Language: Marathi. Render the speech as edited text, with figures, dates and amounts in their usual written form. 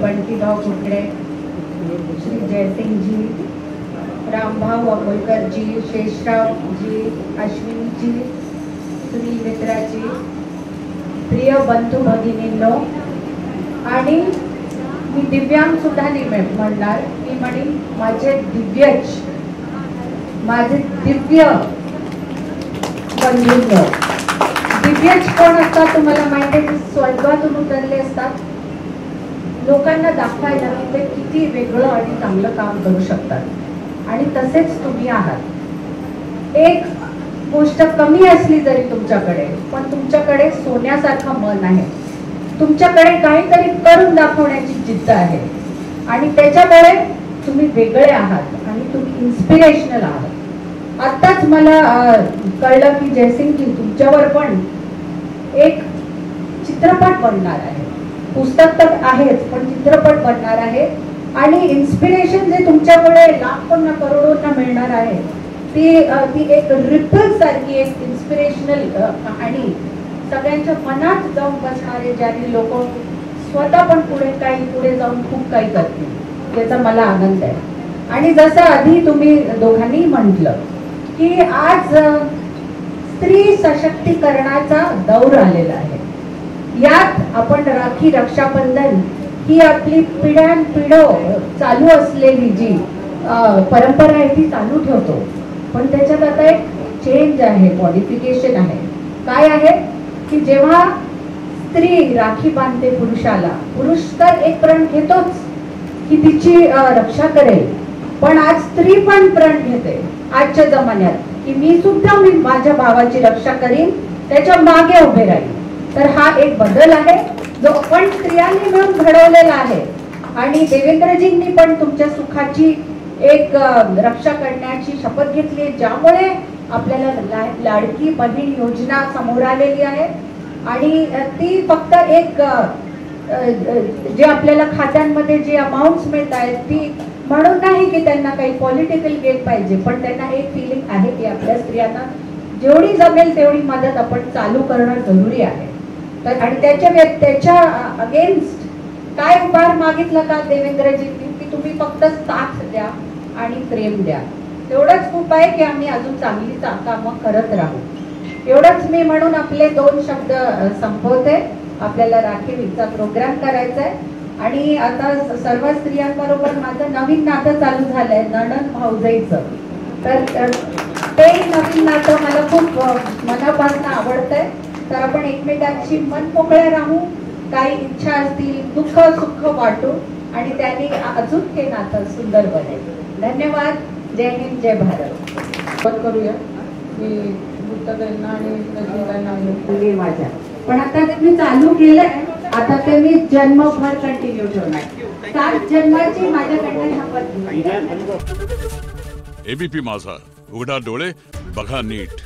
बंटीभाऊ कुकडे, श्री जयसिंग जी, रामभाऊ अकोलकर जी, शेषराव जी, अश्विनी जी, सुनील मित्रा जी, प्रिय बंधू भगिनींनो, आणि मी दिव्यांग सुद्धा नाही म्हणणार, मी म्हणेन माझे दिव्यच, माझे दिव्य बंधूंनो. दिव्यच कोण असतात तुम्हाला माहिती आहे? स्वर्गातून उतरले असतात लोकांना दाखवायला की ते किती वेगळं आणि चांगलं काम करू शकतात, आणि तसेच तुम्ही आहात. एक गोष्ट कमी असली जरी तुमच्याकडे, पण तुमच्याकडे सोन्यासारखं मन आहे, तुमच्याकडे काहीतरी करून दाखवण्याची जिद्द आहे, आणि त्याच्यामुळे तुम्ही वेगळे आहात आणि तुम्ही इन्स्पिरेशनल आहात. आत्ताच मला कळलं की जयसिंग जी तुमच्यावर पण एक चित्रपट बनणार आहे. पुस्तक तर आहेच, पण चित्रपट बनणार आहे, आणि इन्स्पिरेशन जे तुमच्याकडे लाखोंना करोडोंना मिळणार आहे ती एक रिपल सारखी एक इन्स्पिरेशनल कहाणी सगळ्यांच्या मनात जाऊन बसणारे, ज्याने लोक स्वतः पण पुढे जाऊन खूप काही करतील, याचा मला आनंद आहे. आणि जसं आधी तुम्ही दोघांनी म्हटलं की आज स्त्री सशक्तीकरणाचा दौर आलेला आहे. यात आपण राखी, रक्षाबंधन ही आपली पिढ्यानपिढं चालू असलेली जी परंपरा आहे ती चालू ठेवतो, पण त्याच्यात आता एक चेंज आहे, मॉडिफिकेशन आहे. काय आहे की जेव्हा स्त्री राखी बांधते पुरुषाला, पुरुष तर एक प्रण घेतोच की तिची रक्षा करेल, पण आज स्त्री पण प्रण घेते आजच्या जमान्यात की मी माझ्या भावाची रक्षा करीन, त्याच्या मागे उभे राहील. तर हा एक बदल आहे जो आपण स्त्रियांनी मिळून घडवलेला आहे, आणि देवेंद्रजींनी पण तुमच्या सुखाची एक रक्षा करण्याची शपथ घेतली, ज्यामुळे आपल्याला लाडकी बहीण योजना समोर आलेली आहे. आणि ती फक्त एक जे आपल्याला खात्यांमध्ये जे अमाऊंट्स मिळत आहेत ती म्हणून नाही की त्यांना काही पॉलिटिकल गेन पाहिजे, पण त्यांना एक फिलिंग आहे की आपल्या स्त्रियांना जेवढी जमेल तेवढी मदत आपण चालू करणं जरुरी आहे. तर आणि त्याच्या अगेन्स्ट काय उपहार मागितलं का देवेंद्रजींनी की तुम्ही फक्त साथ द्या आणि प्रेम द्या. तेवढंच खूप आहे की आम्ही अजून चांगली कामं करत राहू. एवढंच मी म्हणून आपले 2 शब्द संपवते. आपल्याला राखीचा प्रोग्राम करायचा आहे, आणि आता सर्व स्त्रियांबरोबर माझं नवीन नातं चालू झालंय, नणंद भाऊजाईचं. तर ते नवीन नातं मला खूप मनापासून आवडतंय. तर आपण एकमेकांशी मन मोकळ्या राहू, काही इच्छा असतील, दुःख सुख वाटू, आणि त्यांनी अजून हे नातं सुंदर बनेल. धन्यवाद. जय हिंद, जय भारत. करूया. मी पुस्तकांना आणि रचनेकांना माझ्या, पण आता ते मी चालू केलंय, आता ते मी जन्मभर कंटिन्यू ठेवणार. 7 जन्माची माझ्याकडनं शपथ. एबीपी माझा, उघडा डोळे बघा नीट.